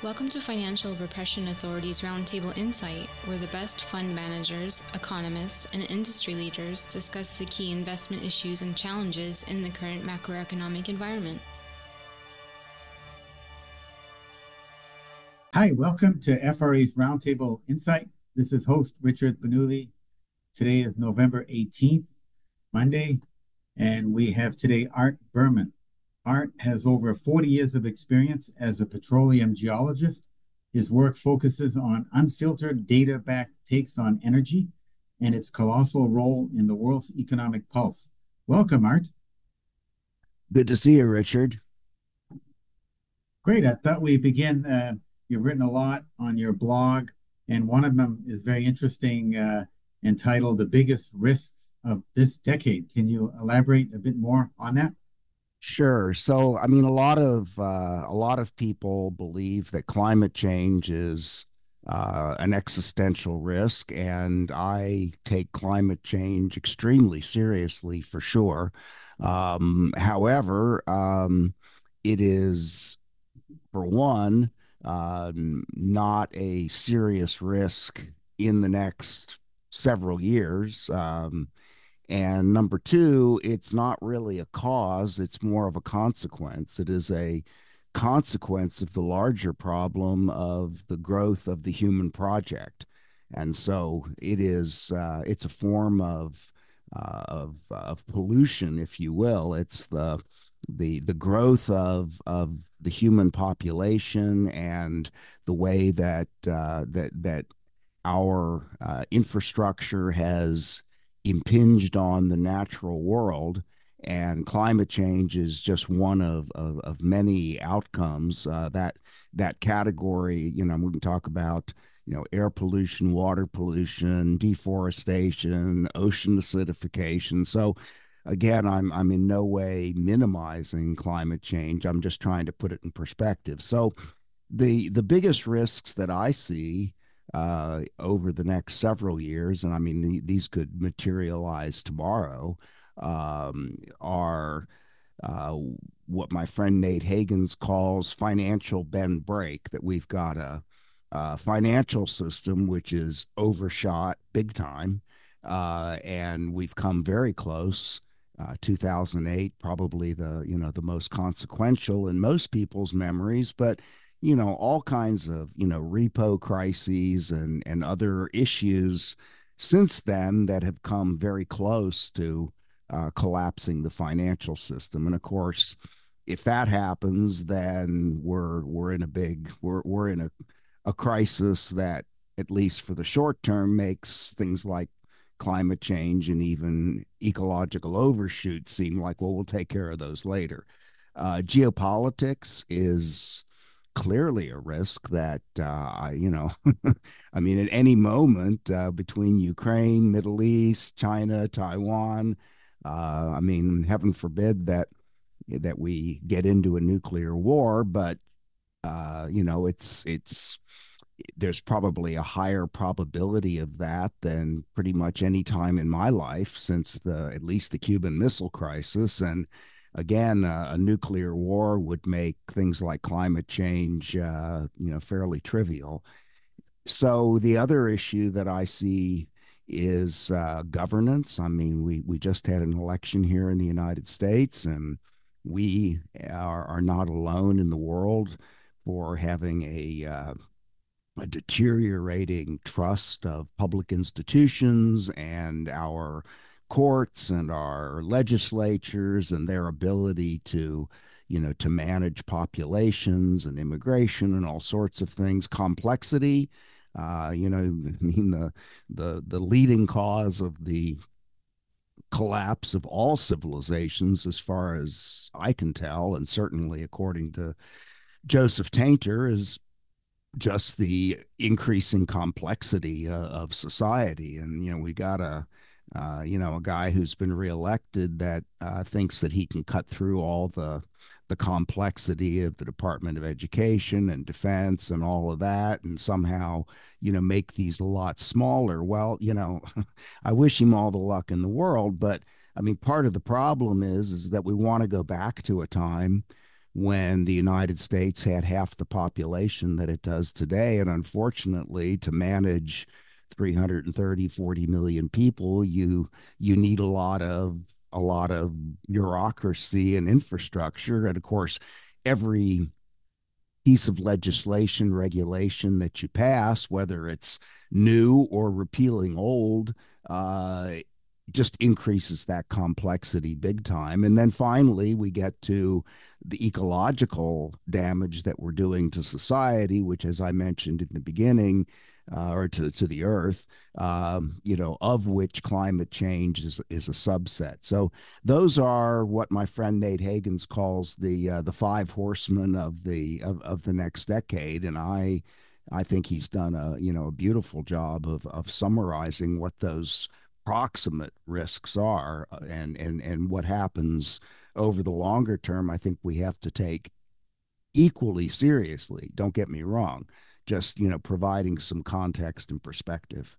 Welcome to Financial Repression Authority's Roundtable Insight, where the best fund managers, economists, and industry leaders discuss the key investment issues and challenges in the current macroeconomic environment. Hi, welcome to FRA's Roundtable Insight. This is host Richard Benuli. Today is November 18th, Monday, and we have today Art Berman. Art has over 40 years of experience as a petroleum geologist. His work focuses on unfiltered data-backed takes on energy and its colossal role in the world's economic pulse. Welcome, Art. Good to see you, Richard. Great. I thought we'd begin. You've written a lot on your blog, and one of them is very interesting, entitled "The Biggest Risks of This Decade." Can you elaborate a bit more on that? Sure. So, I mean, a lot of people believe that climate change is an existential risk, and I take climate change extremely seriously for sure. However, it is, for one, not a serious risk in the next several years. And number two, it's not really a cause, it's more of a consequence. It is a consequence of the larger problem of the growth of the human project. And so it's a form of pollution, if you will. It's the growth of the human population and the way that our infrastructure has impinged on the natural world, and climate change is just one of many outcomes. That category, we can talk about, air pollution, water pollution, deforestation, ocean acidification. So again, I'm in no way minimizing climate change. I'm just trying to put it in perspective. So the biggest risks that I see over the next several years, and I mean these could materialize tomorrow, are what my friend Nate Hagans calls financial bend break. That we've got a financial system which is overshot big time, and we've come very close. 2008, probably the most consequential in most people's memories, but all kinds of repo crises and other issues since then that have come very close to collapsing the financial system. And of course, if that happens, then we're in a crisis that, at least for the short term, makes things like climate change and even ecological overshoot seem like, well, we'll take care of those later. Geopolitics is clearly a risk that, I mean, at any moment, between Ukraine, Middle East, China, Taiwan, I mean, heaven forbid that we get into a nuclear war, but it's there's probably a higher probability of that than pretty much any time in my life since at least the Cuban Missile Crisis. And again, a nuclear war would make things like climate change, fairly trivial. So the other issue that I see is governance. I mean, we just had an election here in the United States, and we are not alone in the world for having a deteriorating trust of public institutions and our courts and our legislatures and their ability to manage populations and immigration and all sorts of things. Complexity, I mean, the leading cause of the collapse of all civilizations, as far as I can tell, and certainly according to Joseph Tainter, is just the increasing complexity of society. And we got a guy who's been reelected that thinks that he can cut through all the complexity of the Department of Education and Defense and all of that, and somehow make these a lot smaller. Well, I wish him all the luck in the world, but I mean, part of the problem is that we want to go back to a time when the United States had half the population that it does today. And unfortunately, to manage 330, 40 million people, you need a lot of bureaucracy and infrastructure. And of course, every piece of legislation, regulation that you pass, whether it's new or repealing old, uh, just increases that complexity big time. And then finally, we get to the ecological damage that we're doing to society, which, as I mentioned in the beginning, or to the earth, of which climate change is a subset. So those are what my friend Nate Hagans calls the five horsemen of the next decade, and I think he's done a beautiful job of summarizing what those proximate risks are, and what happens over the longer term. I think we have to take equally seriously. Don't get me wrong, just providing some context and perspective.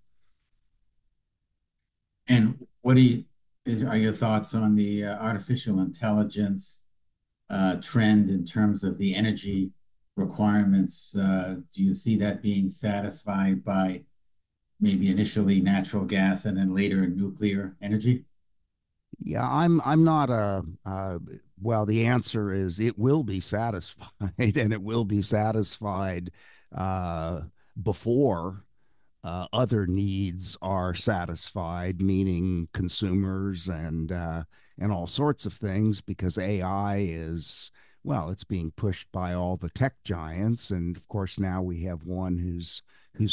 And are your thoughts on the artificial intelligence trend in terms of the energy requirements? Do you see that being satisfied by maybe initially natural gas and then later nuclear energy? Yeah, I'm not well, the answer is it will be satisfied, and it will be satisfied uh, before other needs are satisfied, meaning consumers and all sorts of things, because AI is, well, it's being pushed by all the tech giants, and of course now we have one who's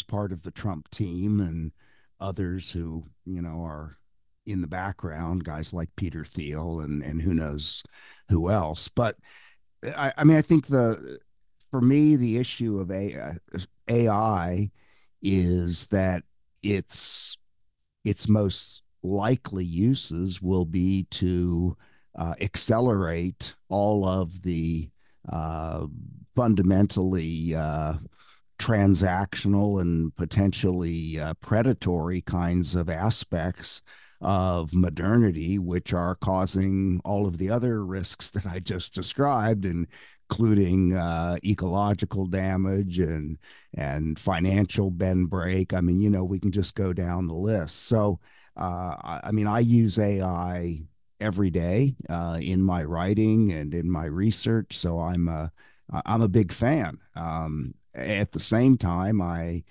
part of the Trump team, and others who are in the background, guys like Peter Thiel and who knows who else. But I mean, I think for me, the issue of AI is that its its most likely uses will be to accelerate all of the uh, fundamentally transactional and potentially predatory kinds of aspects of modernity, which are causing all of the other risks that I just described, including ecological damage and financial bend break. I mean, we can just go down the list. So, I mean, I use AI every day in my writing and in my research. So I'm a big fan. At the same time, I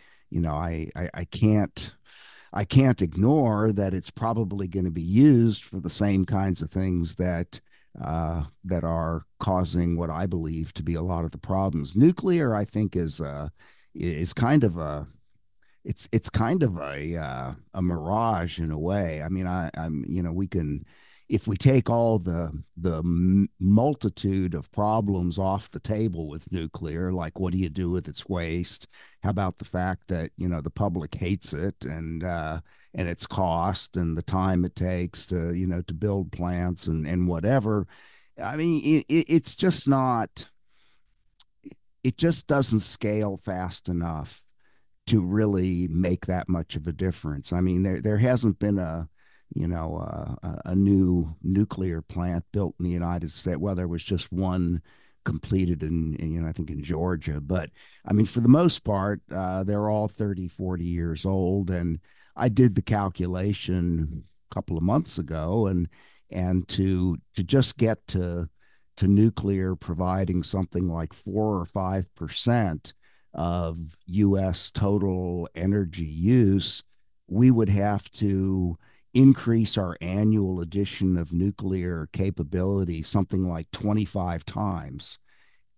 can't ignore that it's probably going to be used for the same kinds of things that are causing what I believe to be a lot of the problems. Nuclear, I think, is kind of it's kind of a mirage in a way. I mean, I'm we can, if we take all the multitude of problems off the table with nuclear, like what do you do with its waste? How about the fact that the public hates it, and its cost and the time it takes to build plants and whatever. I mean, it's just not. It just doesn't scale fast enough to really make that much of a difference. I mean, there hasn't been a new nuclear plant built in the United States. Well, there was just one completed in I think in Georgia, but I mean, for the most part, they're all 30, 40 years old. And I did the calculation a couple of months ago, and to just get to nuclear providing something like 4 or 5% of U.S. total energy use, we would have to increase our annual addition of nuclear capability something like 25 times.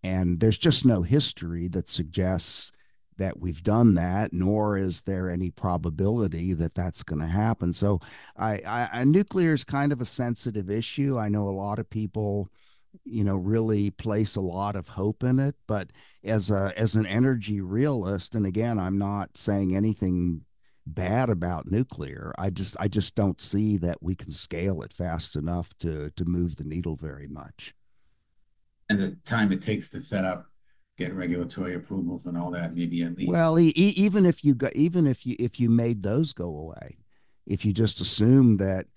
And there's just no history that suggests that we've done that, nor is there any probability that that's going to happen. So, nuclear is kind of a sensitive issue. I know a lot of people really place a lot of hope in it, but as an energy realist, and again, I'm not saying anything bad about nuclear. I just don't see that we can scale it fast enough to move the needle very much. And the time it takes to set up, get regulatory approvals and all that, maybe at least. Well, even if you made those go away, if you just assume that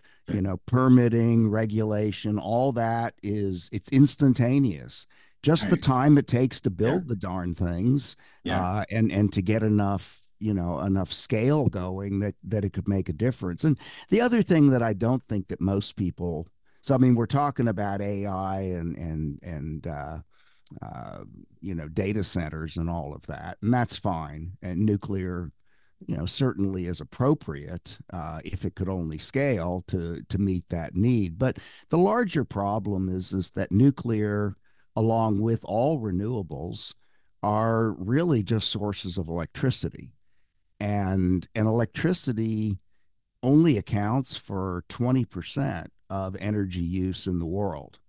permitting, regulation, all that it's instantaneous. just the I, time it takes to yeah, build the darn things, yeah. and to get enough, enough scale going that it could make a difference. And the other thing that I don't think that most people, so I mean, we're talking about AI and data centers and all of that, and that's fine. And nuclear, certainly is appropriate, if it could only scale to meet that need. But the larger problem is that nuclear, along with all renewables, are really just sources of electricity, and electricity only accounts for 20% of energy use in the world.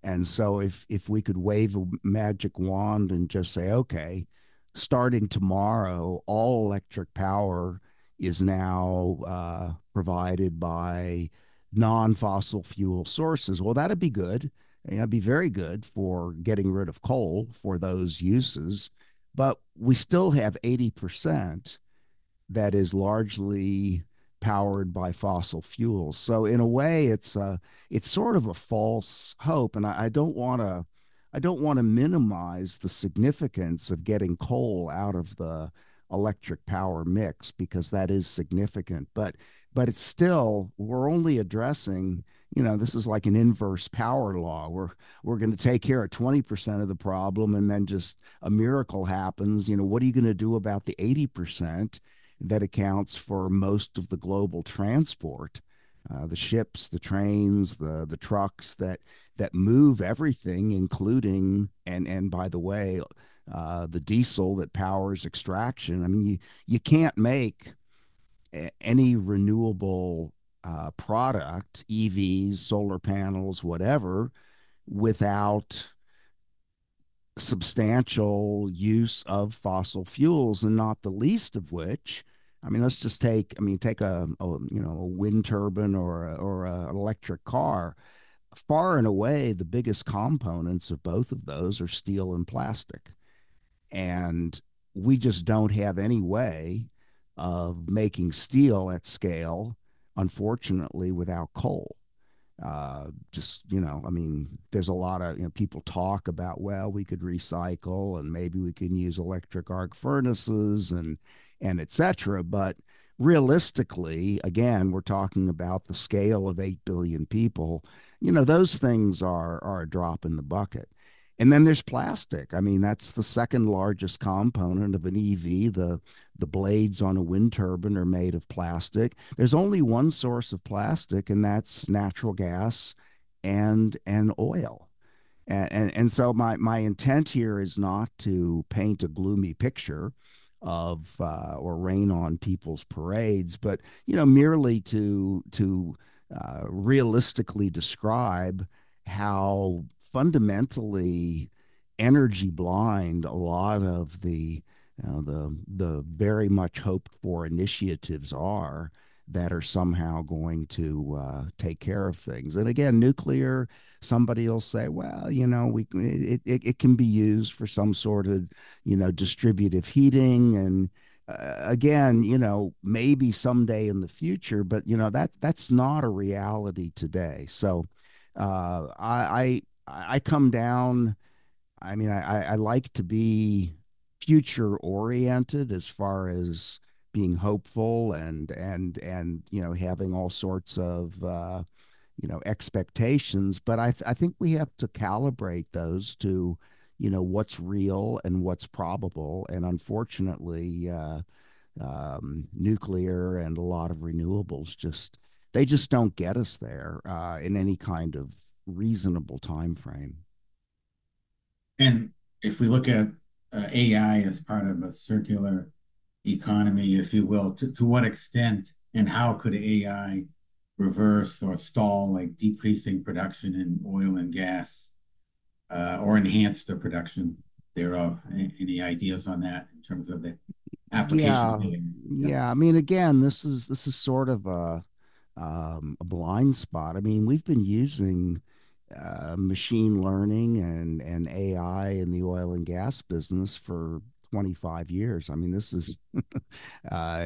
And so if we could wave a magic wand and just say, okay, starting tomorrow, all electric power is now provided by non-fossil fuel sources. Well, that'd be good. That'd be very good for getting rid of coal for those uses. But we still have 80% that is largely powered by fossil fuels. So in a way, it's sort of a false hope, and I don't want to minimize the significance of getting coal out of the electric power mix, because that is significant. But it's still, we're only addressing, this is like an inverse power law. We're going to take care of 20% of the problem, and then just a miracle happens. What are you going to do about the 80% that accounts for most of the global transport? The ships, the trains, the trucks that move everything, including, and by the way, the diesel that powers extraction. I mean, you can't make any renewable product, EVs, solar panels, whatever, without substantial use of fossil fuels, and not the least of which, I mean, let's just take a wind turbine or an electric car. Far and away, the biggest components of both of those are steel and plastic, and we just don't have any way of making steel at scale, unfortunately, without coal. Just, I mean, there's a lot of, people talk about, well, we could recycle and maybe we can use electric arc furnaces and etc. But realistically, again, we're talking about the scale of 8 billion people. Those things are a drop in the bucket. And then there's plastic. I mean, that's the second largest component of an EV. The blades on a wind turbine are made of plastic. There's only one source of plastic, and that's natural gas and oil. And so my intent here is not to paint a gloomy picture of, or rain on people's parades, but merely to realistically describe how fundamentally energy blind a lot of the very much hoped for initiatives are, that are somehow going to take care of things. And again, nuclear, somebody will say, well, it can be used for some sort of distributive heating, and again, maybe someday in the future, but that's not a reality today. So I come down. I mean, I like to be future oriented, as far as being hopeful and having all sorts of expectations. But I think we have to calibrate those to what's real and what's probable. And unfortunately, nuclear and a lot of renewables just don't get us there in any kind of reasonable time frame. And if we look at AI as part of a circular economy, if you will, to what extent and how could AI reverse or stall, like decreasing production in oil and gas, or enhance the production thereof? Any ideas on that in terms of the application of Yeah, AI? Yeah. yeah. I mean, again, this is sort of a blind spot. I mean, we've been using machine learning and AI in the oil and gas business for 25 years. I mean, this is,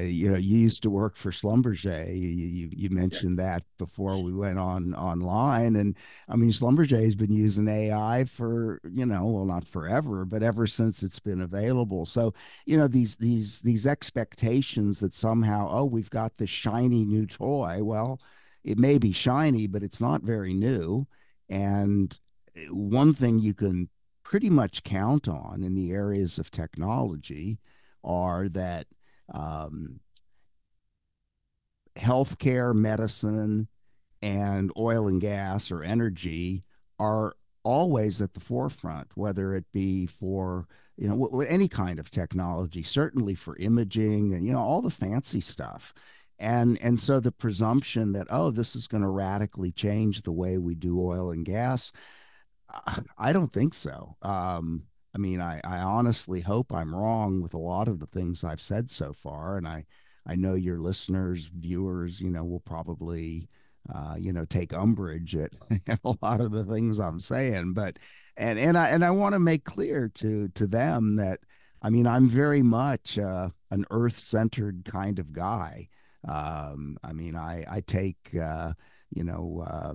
you used to work for Schlumberger. You mentioned that before we went online. And I mean, Schlumberger has been using AI for, well, not forever, but ever since it's been available. So, these expectations that somehow, oh, we've got this shiny new toy. Well, it may be shiny, but it's not very new. And one thing you can pretty much count on in the areas of technology are that um, healthcare, medicine, and oil and gas or energy are always at the forefront, whether it be for any kind of technology, certainly for imaging and all the fancy stuff. And so the presumption that, oh, this is going to radically change the way we do oil and gas, I don't think so. I mean, I honestly hope I'm wrong with a lot of the things I've said so far, and I know your listeners, viewers, will probably, take umbrage at, at a lot of the things I'm saying. But and I want to make clear to them that, I mean, I'm very much an earth-centered kind of guy. I mean, I take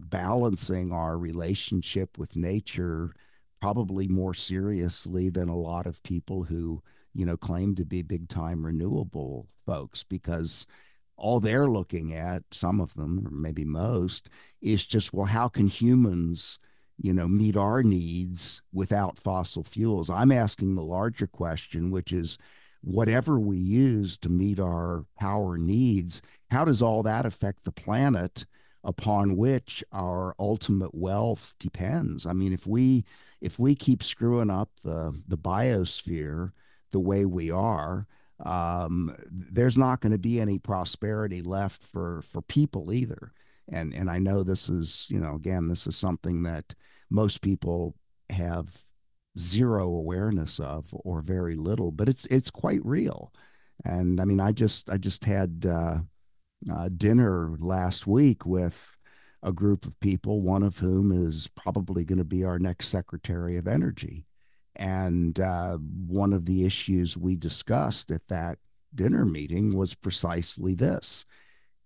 balancing our relationship with nature probably more seriously than a lot of people who, claim to be big time renewable folks, because all they're looking at, some of them, or maybe most, is just, well, how can humans, meet our needs without fossil fuels? I'm asking the larger question, which is, whatever we use to meet our power needs, how does all that affect the planet upon which our ultimate wealth depends? I mean, if we keep screwing up the biosphere the way we are, there's not going to be any prosperity left for people either. And I know this is, again, this is something that most people have zero awareness of, or very little, but it's quite real. And I mean, I just had dinner last week with a group of people, one of whom is probably going to be our next Secretary of Energy. And one of the issues we discussed at that dinner meeting was precisely this.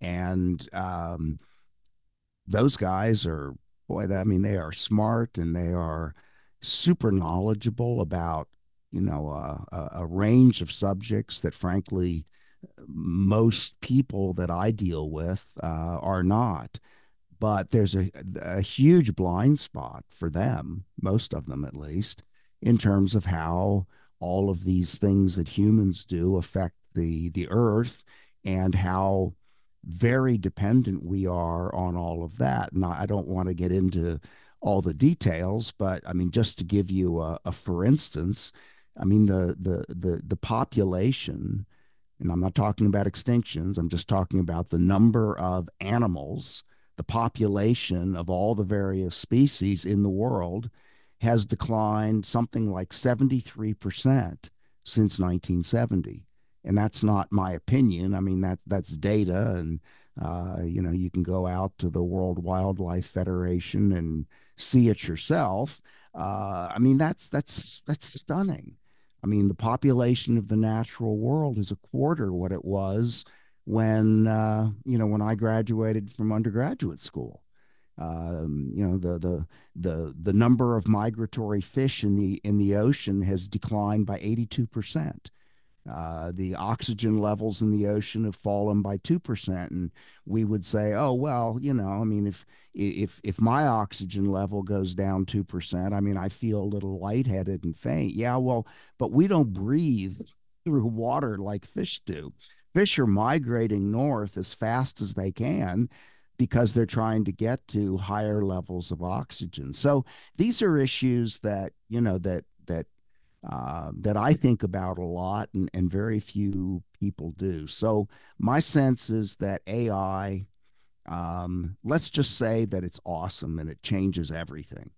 And those guys are, boy, I mean, they are smart and they are super knowledgeable about, a range of subjects that, frankly, most people that I deal with are not. But there's a huge blind spot for them, most of them at least, in terms of how all of these things that humans do affect the earth, and how very dependent we are on all of that. And I don't want to get into all the details, but I mean, just to give you a for instance, I mean, the population, and I'm not talking about extinctions, I'm just talking about the number of animals, the population of all the various species in the world has declined something like 73% since 1970. And that's not my opinion. I mean, that's data. And, you can go out to the World Wildlife Federation and see it yourself. I mean, that's stunning. I mean, the population of the natural world is a quarter what it was when I graduated from undergraduate school. The number of migratory fish in the ocean has declined by 82%. The oxygen levels in the ocean have fallen by 2%. And we would say, oh, well, I mean, if my oxygen level goes down 2%, I mean, I feel a little lightheaded and faint. Yeah, well, but we don't breathe through water like fish do. Fish are migrating north as fast as they can because they're trying to get to higher levels of oxygen. So these are issues that, that I think about a lot, and very few people do. So my sense is that AI, let's just say that it's awesome and it changes everything.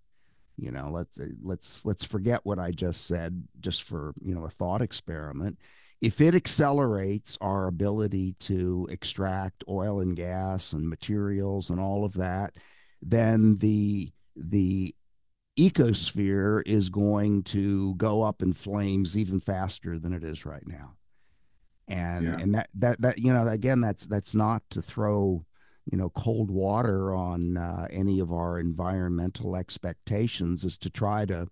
Let's forget what I just said, just for a thought experiment. If it accelerates our ability to extract oil and gas and materials and all of that, then the ecosphere is going to go up in flames even faster than it is right now. Yeah, And that again, that's not to throw cold water on any of our environmental expectations, is to try to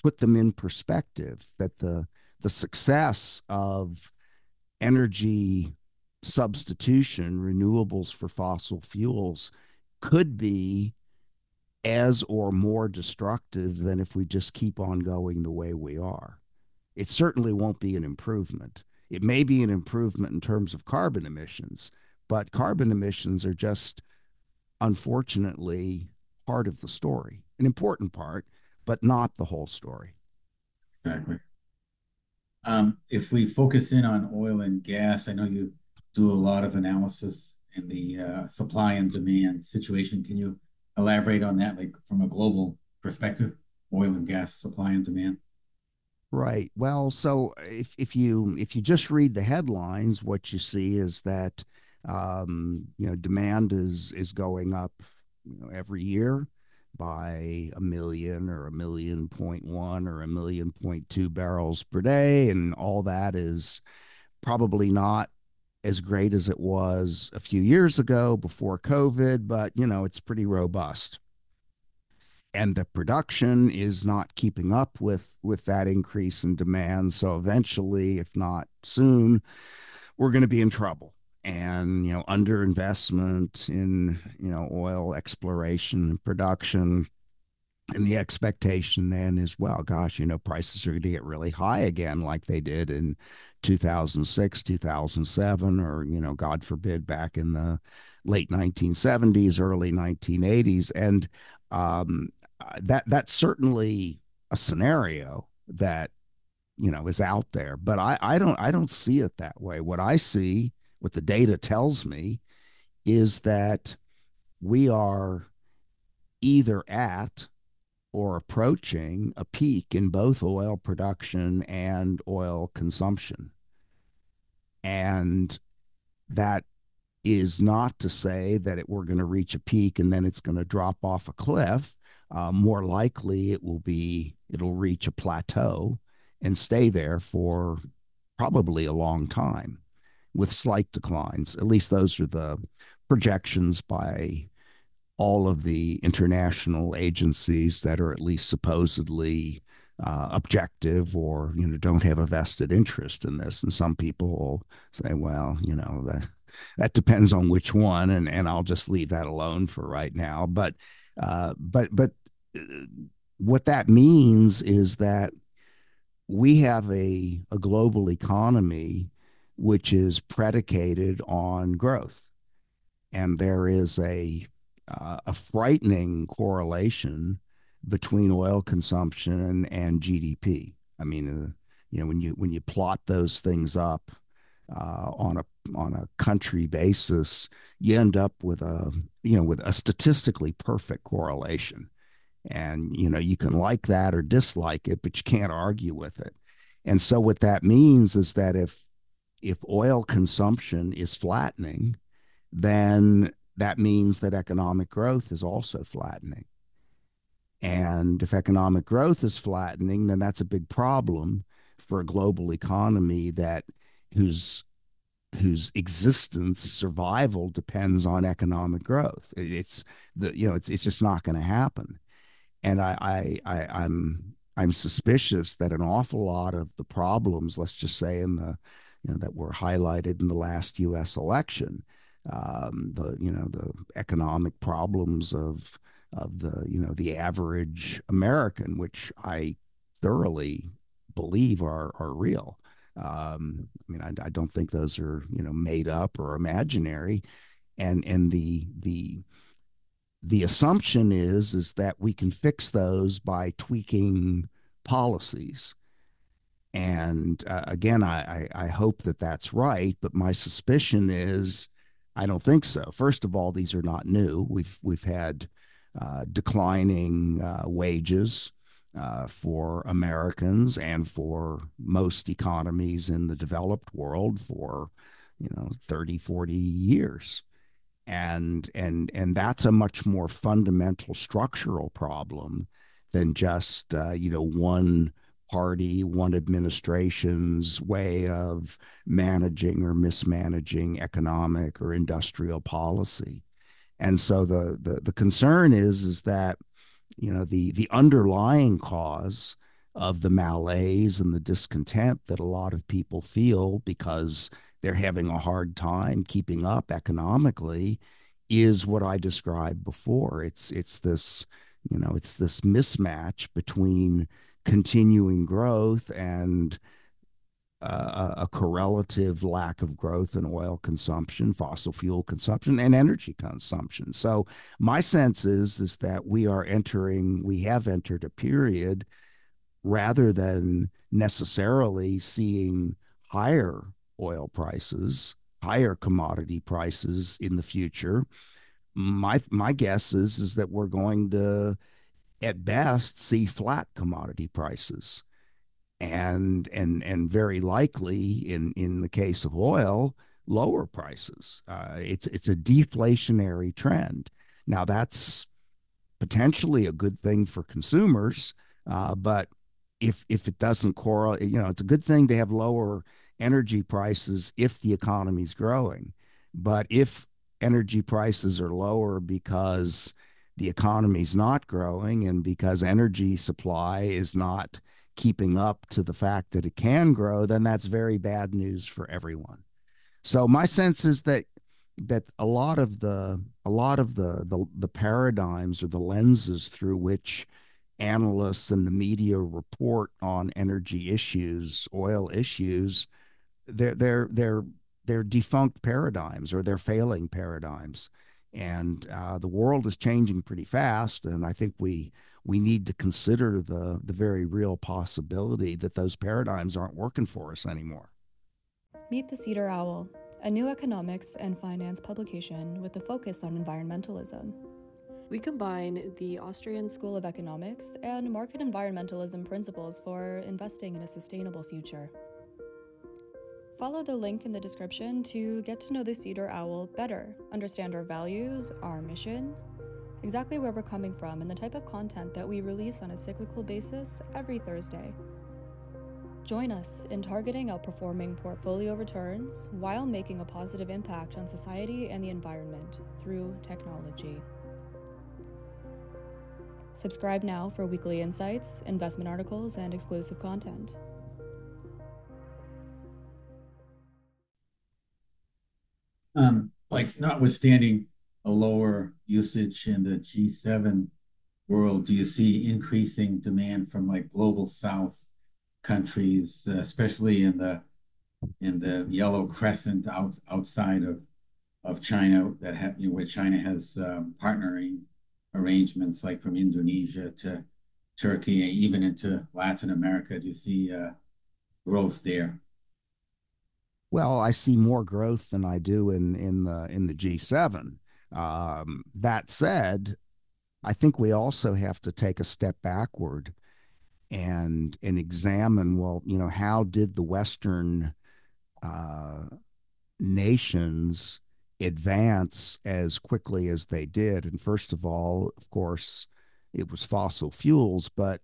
put them in perspective, that the success of energy substitution, renewables for fossil fuels, could be as or more destructive than if we just keep on going the way we are. It certainly won't be an improvement. It may be an improvement in terms of carbon emissions, but carbon emissions are just, unfortunately, part of the story, an important part, but not the whole story. exactly. If we focus in on oil and gas, I know you do a lot of analysis in the supply and demand situation. Can you elaborate on that, like from a global perspective, oil and gas supply and demand? Right. Well, so if you just read the headlines, what you see is that demand is going up every year by a million or a million point one or a million point two barrels per day, and all that is probably not as great as it was a few years ago before COVID, but it's pretty robust. And the production is not keeping up with that increase in demand. So eventually, if not soon, we're going to be in trouble. And underinvestment in oil exploration and production, and the expectation then is, well, gosh, prices are going to get really high again, like they did in 2006, 2007, or God forbid, back in the late 1970s, early 1980s. And um, that's certainly a scenario that is out there, but I don't see it that way. What I see, what the data tells me, is that we are either at or approaching a peak in both oil production and oil consumption. And that is not to say that we're going to reach a peak and then it's going to drop off a cliff. More likely, it'll reach a plateau and stay there for probably a long time with slight declines. At least those are the projections by all of the international agencies that are at least supposedly objective, or don't have a vested interest in this. And some people will say, well, that depends on which one, and I'll just leave that alone for right now. But what that means is that we have a global economy which is predicated on growth, and there is a frightening correlation between oil consumption and GDP. I mean, when you plot those things up on a country basis, you end up with a statistically perfect correlation. And you can like that or dislike it, but you can't argue with it. And so what that means is that if oil consumption is flattening, then that means that economic growth is also flattening. And if economic growth is flattening, then that's a big problem for a global economy whose existence, survival, depends on economic growth. It's just not going to happen. And I'm suspicious that an awful lot of the problems, let's just say that were highlighted in the last U.S. election, the economic problems of the average American, which I thoroughly believe are real. I mean, I don't think those are made up or imaginary, and the assumption is that we can fix those by tweaking policies. And again, I hope that that's right, but my suspicion is I don't think so. First of all, these are not new. We've had declining wages for Americans and for most economies in the developed world for 30, 40 years. And that's a much more fundamental structural problem than just one party, one administration's way of managing or mismanaging economic or industrial policy. And so the concern is that the underlying cause of the malaise and the discontent that a lot of people feel because they're having a hard time keeping up economically is what I described before. It's this mismatch between continuing growth and a correlative lack of growth in oil consumption, fossil fuel consumption, and energy consumption. So my sense is that we have entered a period rather than necessarily seeing higher oil prices, higher commodity prices in the future. My guess is that we're going to, at best, see flat commodity prices, and very likely in the case of oil, lower prices. It's a deflationary trend. Now that's potentially a good thing for consumers, but if it doesn't correlate, it's a good thing to have lower energy prices if the economy's growing. But if energy prices are lower because the economy's not growing and because energy supply is not keeping up to the fact that it can grow, then that's very bad news for everyone. So my sense is that a lot of the paradigms or the lenses through which analysts and the media report on energy issues, oil issues, they're defunct paradigms, or they're failing paradigms. And the world is changing pretty fast, and I think we need to consider the very real possibility that those paradigms aren't working for us anymore. Meet the Cedar Owl, a new economics and finance publication with a focus on environmentalism. We combine the Austrian School of Economics and market environmentalism principles for investing in a sustainable future. Follow the link in the description to get to know the Cedar Owl better, understand our values, our mission, exactly where we're coming from, and the type of content that we release on a cyclical basis every Thursday. Join us in targeting outperforming portfolio returns while making a positive impact on society and the environment through technology. Subscribe now for weekly insights, investment articles, and exclusive content. Notwithstanding a lower usage in the G7 world, do you see increasing demand from global South countries, especially in the Yellow Crescent outside of China, where China has partnering arrangements, like from Indonesia to Turkey and even into Latin America? Do you see growth there? Well, I see more growth than I do in the G7. That said, I think we also have to take a step backward and examine, well, how did the Western uh, nations advance as quickly as they did? And first of all, of course, it was fossil fuels, but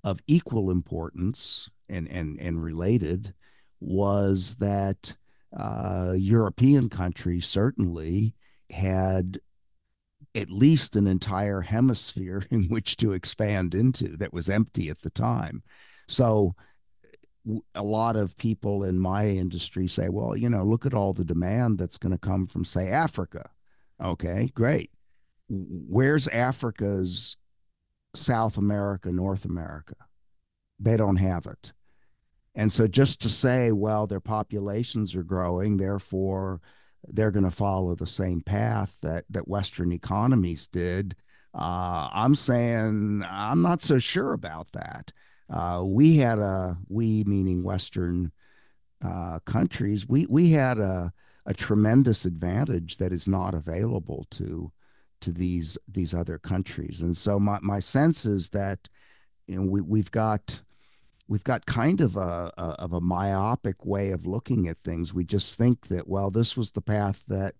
of equal importance and related was that European countries certainly had at least an entire hemisphere in which to expand into that was empty at the time. So a lot of people in my industry say, well, look at all the demand that's going to come from, say, Africa. Okay, great. Where's Africa's South America, North America? They don't have it. And so just to say, well, their populations are growing, therefore they're going to follow the same path that Western economies did, I'm saying I'm not so sure about that. We meaning Western countries, we had a tremendous advantage that is not available to these other countries. And so my sense is that we've got kind of a myopic way of looking at things. We just think that, well, this was the path that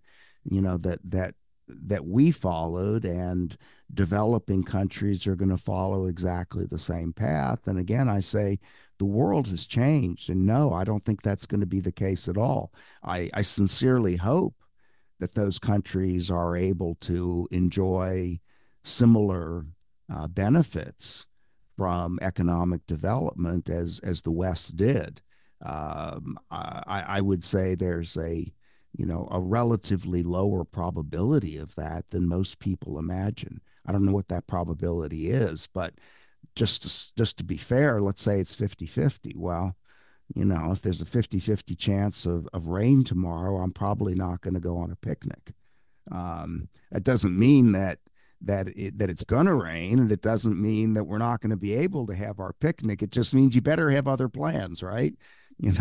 that we followed, and developing countries are going to follow exactly the same path. And again, I say the world has changed, and no, I don't think that's going to be the case at all. I sincerely hope that those countries are able to enjoy similar benefits from economic development as the West did. I would say there's a relatively lower probability of that than most people imagine. I don't know what that probability is, but just to be fair, let's say it's 50-50. Well, if there's a 50-50 chance of rain tomorrow, I'm probably not going to go on a picnic. That doesn't mean that it's going to rain, and it doesn't mean that we're not going to be able to have our picnic. It just means you better have other plans, right? You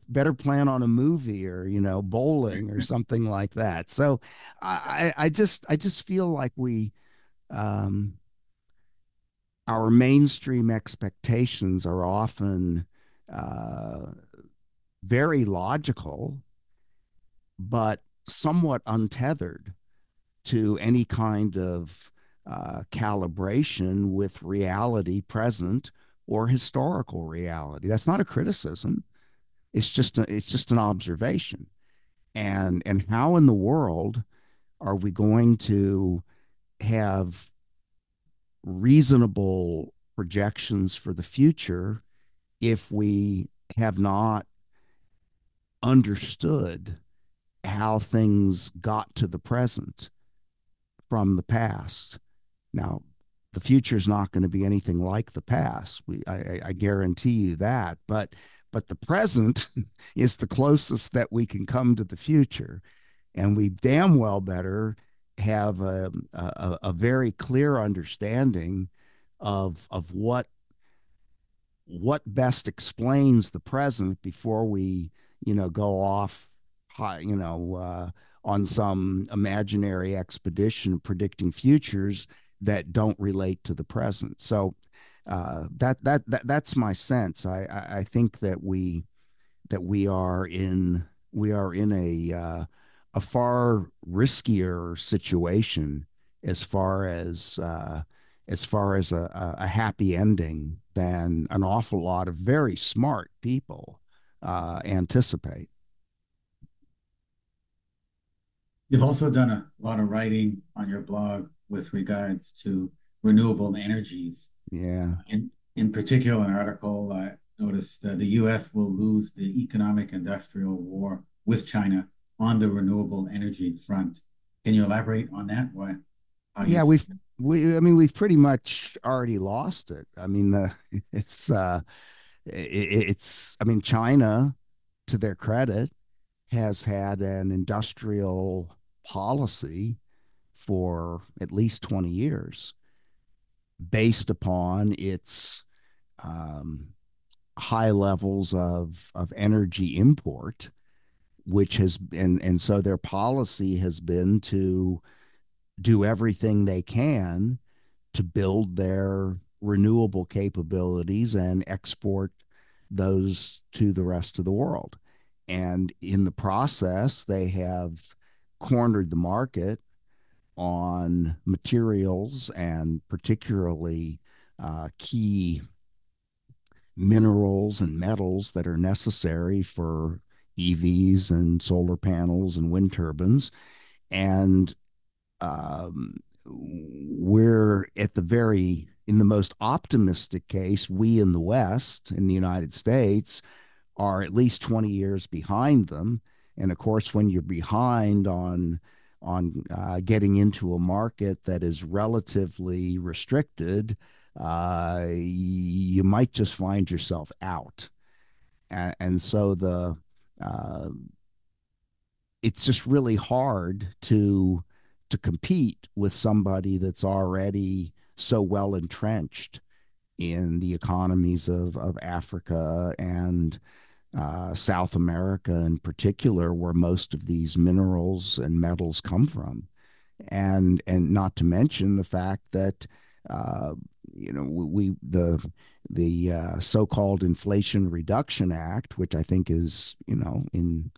better plan on a movie, or bowling or something like that. So I just feel like um, our mainstream expectations are often uh, very logical, but somewhat untethered to any kind of calibration with reality present or historical reality. That's not a criticism. It's just an observation. And how in the world are we going to have reasonable projections for the future if we have not understood how things got to the present from the past? Now, the future is not going to be anything like the past. I guarantee you that. But the present is the closest that we can come to the future, and we damn well better have a very clear understanding of what best explains the present before we go off on some imaginary expedition predicting futures that don't relate to the present. So that's my sense. I think that we are in a far riskier situation as far as a happy ending than an awful lot of very smart people anticipate. You've also done a lot of writing on your blog with regards to renewable energies. Yeah. In particular, an article I noticed the U.S. will lose the economic industrial war with China on the renewable energy front. Can you elaborate on that? Why? How you Yeah, see it? I mean, we've pretty much already lost it. I mean, it's I mean, China, to their credit, has had an industrial policy for at least 20 years based upon its um, high levels of energy import, which has and so their policy has been to do everything they can to build their renewable capabilities and export those to the rest of the world. And in the process, they have cornered the market on materials, and particularly key minerals and metals that are necessary for EVs and solar panels and wind turbines. And we're in the most optimistic case, we in the West, in the United States, are at least 20 years behind them. And of course, when you're behind on getting into a market that is relatively restricted, you might just find yourself out. And so uh, it's just really hard to compete with somebody that's already so well entrenched in the economies of Africa and South America in particular, where most of these minerals and metals come from. And not to mention the fact that uh, we the so-called Inflation Reduction Act, which I think is in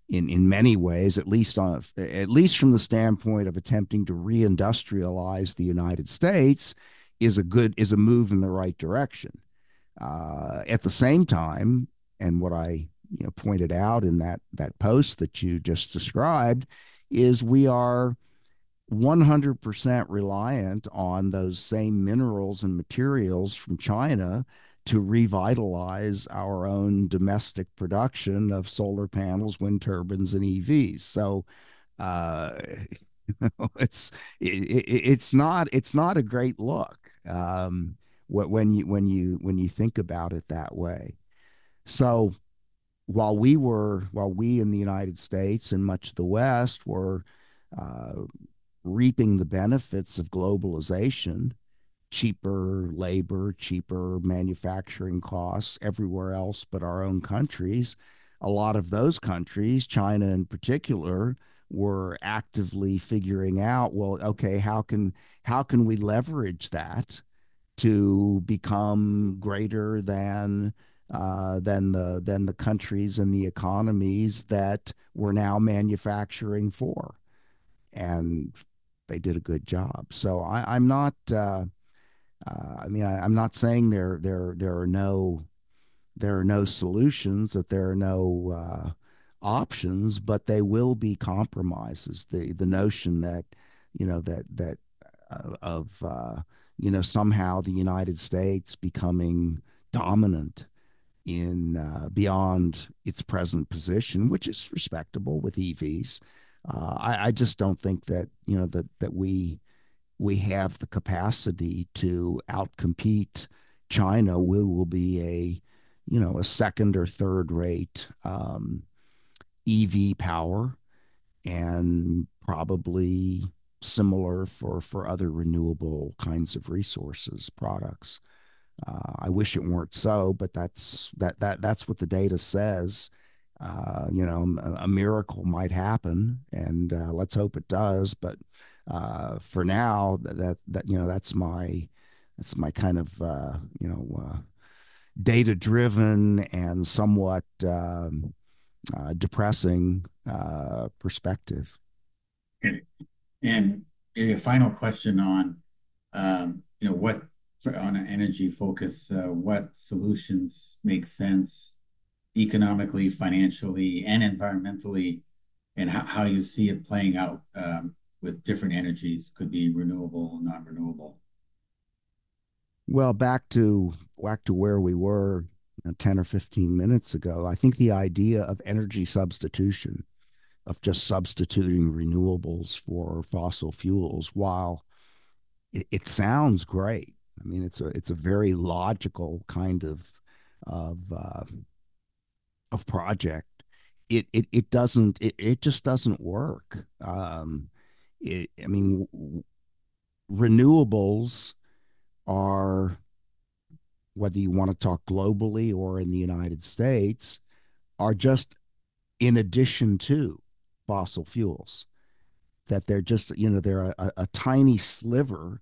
in many ways, at least from the standpoint of attempting to reindustrialize the United States, is a move in the right direction. At the same time, and what I pointed out in that post that you just described, is we are 100% reliant on those same minerals and materials from China to revitalize our own domestic production of solar panels, wind turbines, and EVs. So uh, it's not a great look when you think about it that way. So while we in the United States and much of the West were uh, reaping the benefits of globalization, cheaper labor, cheaper manufacturing costs everywhere else but our own countries, a lot of those countries, China in particular, were actively figuring out, well, okay, how can we leverage that to become greater than the countries and the economies that we're now manufacturing for, and they did a good job. So I'm not. I'm not saying there are no solutions, that there are no options, but they will be compromises. The notion that of somehow the United States becoming dominant in beyond its present position, which is respectable with EVs. I just don't think that we have the capacity to outcompete China. We will be a second or third rate EV power, and probably similar for other renewable kinds of resources products. I wish it weren't so, but that's what the data says. A miracle might happen, and let's hope it does. But for now, that's my kind of data driven and somewhat depressing perspective. And a final question on, what on an energy focus, what solutions make sense economically, financially, and environmentally, and how you see it playing out with different energies, could be renewable, non-renewable. Well, back to where we were 10 or 15 minutes ago. I think the idea of energy substitution, of just substituting renewables for fossil fuels, while it sounds great. I mean, it's a very logical kind of project. It just doesn't work. I mean, renewables are, whether you want to talk globally or in the United States, are just in addition to fossil fuels. That they're just, they're a tiny sliver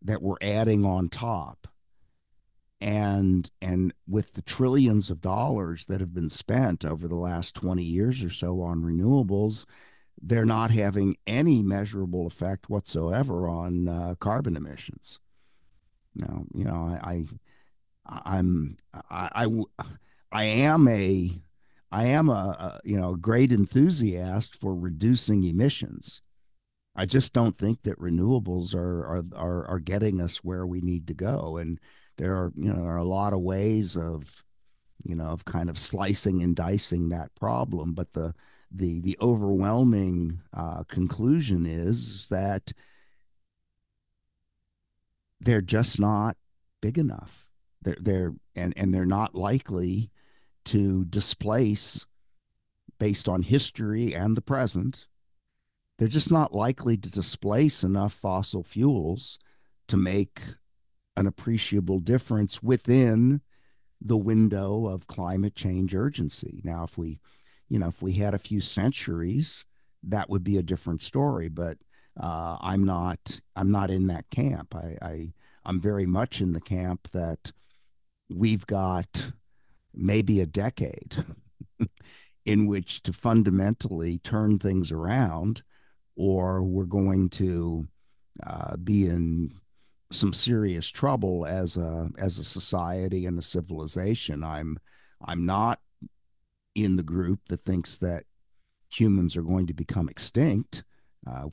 that we're adding on top. And with the trillions of dollars that have been spent over the last 20 years or so on renewables, they're not having any measurable effect whatsoever on carbon emissions. Now, I'm I am a great enthusiast for reducing emissions. I just don't think that renewables are getting us where we need to go. And there are a lot of ways of kind of slicing and dicing that problem. But the overwhelming conclusion is that they're just not big enough. They're not likely to displace, based on history and the present. They're just not likely to displace enough fossil fuels to make an appreciable difference within the window of climate change urgency. Now, if we had a few centuries, that would be a different story. But I'm not in that camp. I'm very much in the camp that we've got maybe a decade in which to fundamentally turn things around, or we're going to be in some serious trouble as a society and a civilization. I'm not in the group that thinks that humans are going to become extinct.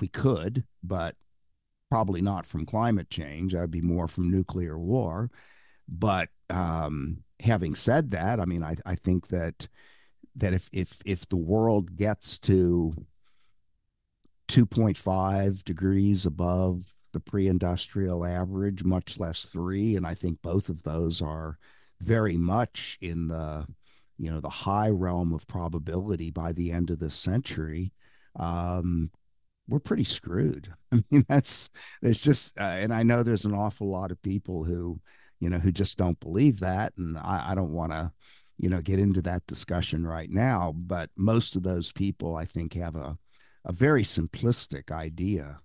We could, but probably not from climate change. That'd be more from nuclear war. But having said that, I mean, I think that if the world gets to 2.5 degrees above the pre-industrial average, much less 3, and I think both of those are very much in the the high realm of probability by the end of this century. We're pretty screwed. I mean, there's just and I know there's an awful lot of people who who just don't believe that, and I don't want to get into that discussion right now, but most of those people I think have a very simplistic idea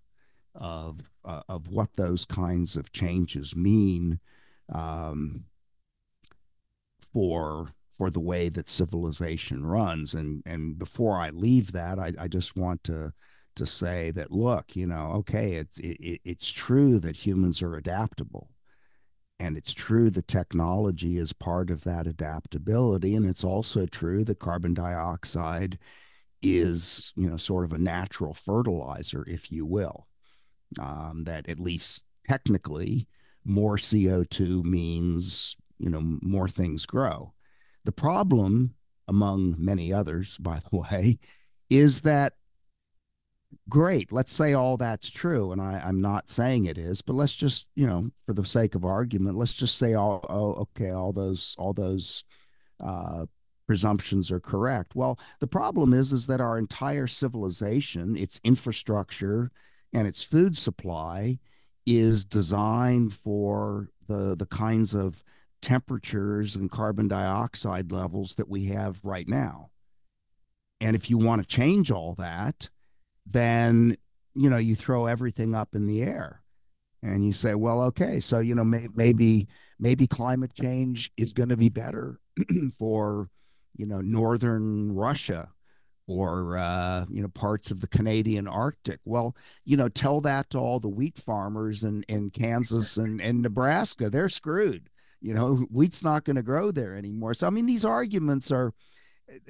of what those kinds of changes mean, um, for the way that civilization runs. And before I leave that, I just want to say that, look, okay, it's true that humans are adaptable, and it's true that technology is part of that adaptability, and it's also true that carbon dioxide is sort of a natural fertilizer, if you will. That at least technically, more CO2 means more things grow. The problem, among many others, by the way, is that, great, let's say all that's true, and I'm not saying it is, but let's just, for the sake of argument, let's just say okay, all those uh, presumptions are correct. Well, the problem is that our entire civilization, its infrastructure, and its food supply is designed for the kinds of temperatures and carbon dioxide levels that we have right now. And if you want to change all that, then you throw everything up in the air and you say, well, okay, so maybe climate change is going to be better for northern Russia, or parts of the Canadian Arctic. Well, tell that to all the wheat farmers in Kansas and Nebraska. They're screwed. Wheat's not going to grow there anymore. So I mean, these arguments are,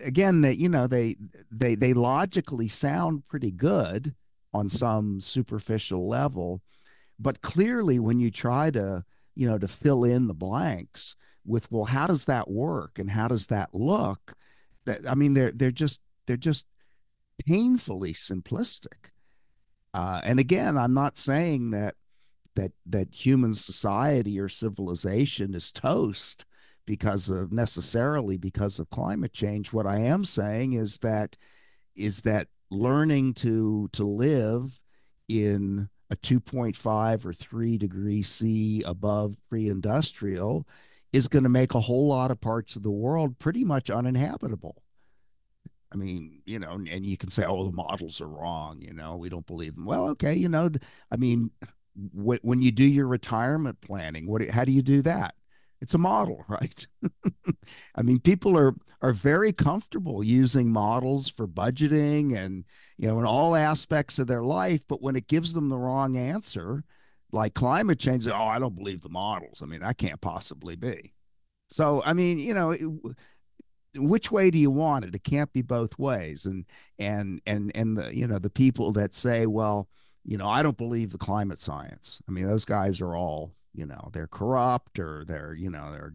again, that they logically sound pretty good on some superficial level, but clearly when you try to to fill in the blanks with, well, how does that work and how does that look, that, I mean, they're just painfully simplistic. And again, I'm not saying that human society or civilization is toast necessarily because of climate change. What I am saying is that learning to live in a 2.5 or 3 degree C above pre-industrial is going to make a whole lot of parts of the world pretty much uninhabitable. I mean, and you can say, oh, the models are wrong, we don't believe them. Well, okay, I mean, when you do your retirement planning, how do you do that? It's a model, right? I mean, people are very comfortable using models for budgeting and in all aspects of their life, but when it gives them the wrong answer, like climate change, oh, I don't believe the models. I mean, that can't possibly be. So, I mean, which way do you want it? It can't be both ways. And the people that say, well, I don't believe the climate science. I mean, those guys are all, they're corrupt, or they're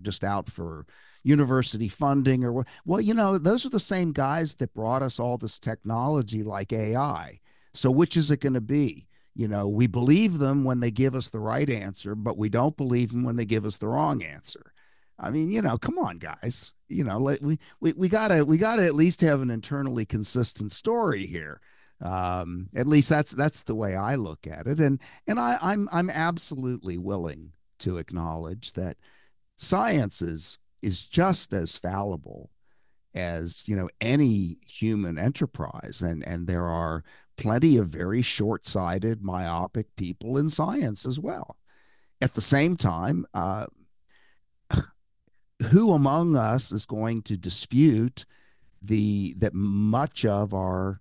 just out for university funding, or what. Well, those are the same guys that brought us all this technology like AI. So which is it going to be? We believe them when they give us the right answer, but we don't believe them when they give us the wrong answer. I mean, come on, guys. We gotta at least have an internally consistent story here. At least that's the way I look at it, and I'm absolutely willing to acknowledge that science is just as fallible as any human enterprise, and there are plenty of very short-sighted, myopic people in science as well. At the same time, who among us is going to dispute that much of our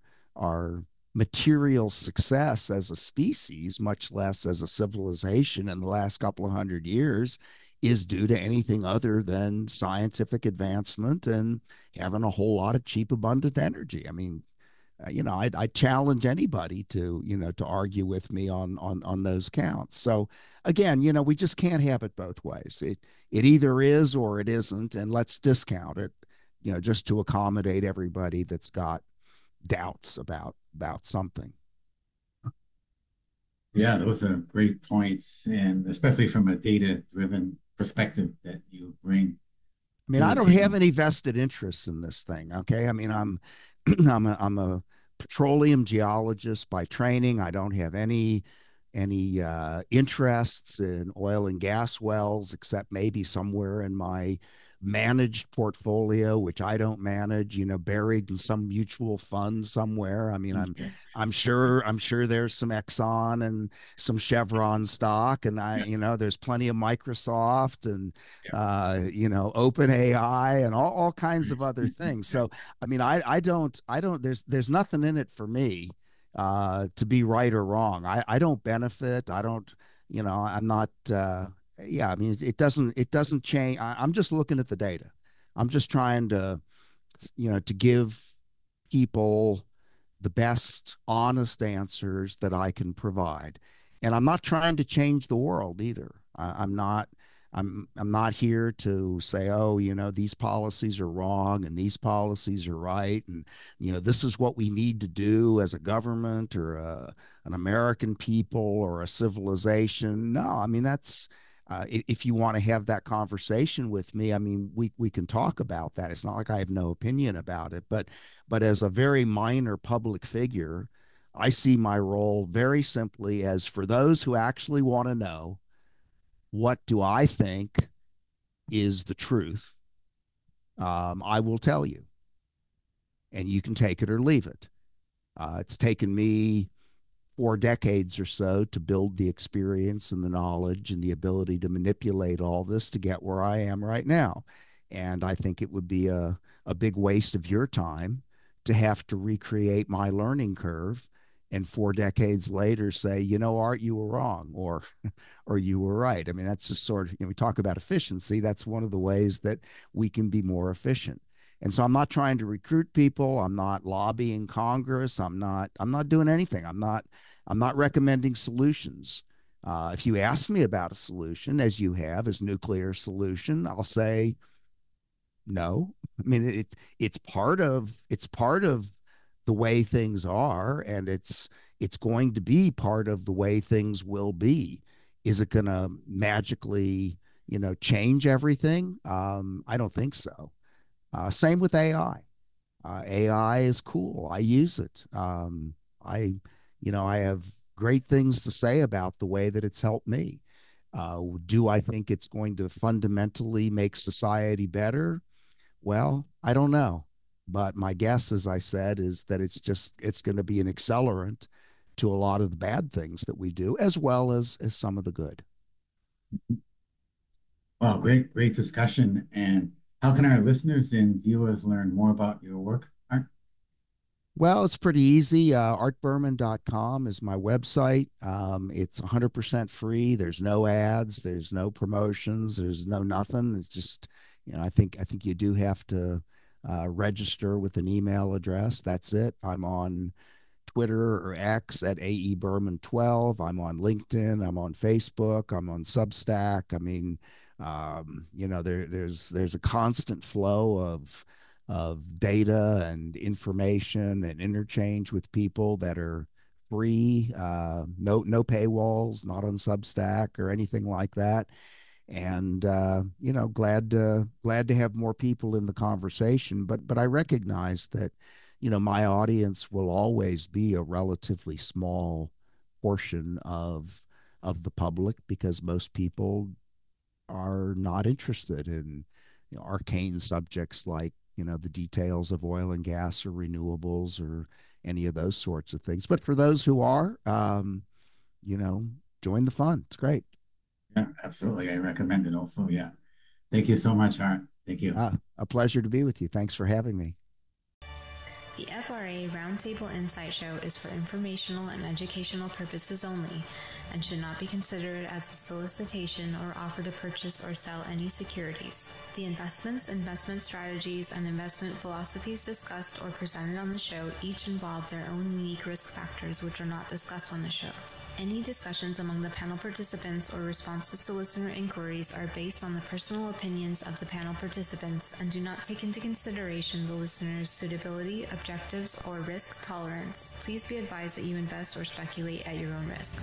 material success as a species, much less as a civilization in the last couple of 100 years, is due to anything other than scientific advancement and having a whole lot of cheap, abundant energy. I mean, I challenge anybody to, to argue with me on those counts. So again, we just can't have it both ways. It either is or it isn't, and let's discount it, just to accommodate everybody that's got doubts about something. Yeah, those are great points, and especially from a data-driven perspective that you bring I mean, to I the don't have table. any vested interests in this thing. Okay, I mean, I'm I'm a petroleum geologist by training. I don't have any interests in oil and gas wells, except maybe somewhere in my managed portfolio, which I don't manage, buried in some mutual fund somewhere. I mean, I'm Okay. I'm sure I'm sure there's some Exxon and some Chevron stock, and Yeah, there's plenty of Microsoft and yeah, Open AI and all kinds of other things. yeah. So I mean, I don't there's nothing in it for me to be right or wrong. I don't benefit. I don't, I'm not, yeah, I mean, it doesn't change. I'm just looking at the data. I'm just trying to, to give people the best honest answers that I can provide. And I'm not trying to change the world either. I'm not here to say, oh, these policies are wrong and these policies are right, and this is what we need to do as a government or an American people or a civilization. No, I mean that's if you want to have that conversation with me, I mean we can talk about that. It's not like I have no opinion about it, but as a very minor public figure, I see my role very simply as for those who actually want to know what do I think is the truth, I will tell you, and you can take it or leave it. It's taken me 4 decades or so to build the experience and the knowledge and the ability to manipulate all this to get where I am right now. And I think it would be a big waste of your time to have to recreate my learning curve and 4 decades later say, Art, you were wrong, or you were right. I mean, that's just sort of, we talk about efficiency. That's one of the ways that we can be more efficient. And so I'm not trying to recruit people. I'm not lobbying Congress. I'm not doing anything. I'm not recommending solutions. If you ask me about a solution, as you have, as nuclear solution, I'll say no. I mean, it's part of the way things are, and it's going to be part of the way things will be. Is it going to magically, change everything? I don't think so. Same with AI. AI is cool. I use it. I have great things to say about the way that it's helped me. Do I think it's going to fundamentally make society better? Well, I don't know. But my guess, as I said, is that it's going to be an accelerant to a lot of the bad things that we do, as well as some of the good. Well, great discussion. And how can our listeners and viewers learn more about your work, Art? Well, it's pretty easy. Artberman.com is my website. It's 100% free. There's no ads. There's no promotions. There's no nothing. It's just, I think you do have to register with an email address. That's it. I'm on Twitter or X at AE Berman 12. I'm on LinkedIn. I'm on Facebook. I'm on Substack. I mean, there's a constant flow of data and information and interchange with people that are free. No paywalls, not on Substack or anything like that. And glad to have more people in the conversation. But I recognize that my audience will always be a relatively small portion of the public because most people are not interested in arcane subjects like the details of oil and gas or renewables or any of those sorts of things. But for those who are, you know, join the fun. It's great. Yeah, absolutely. I recommend it also. Yeah. Thank you so much, Art. Thank you. A pleasure to be with you. Thanks for having me. The FRA Roundtable Insight Show is for informational and educational purposes only and should not be considered as a solicitation or offer to purchase or sell any securities. The investments, investment strategies, and investment philosophies discussed or presented on the show each involve their own unique risk factors which are not discussed on the show. Any discussions among the panel participants or responses to listener inquiries are based on the personal opinions of the panel participants and do not take into consideration the listener's suitability, objectives, or risk tolerance. Please be advised that you invest or speculate at your own risk.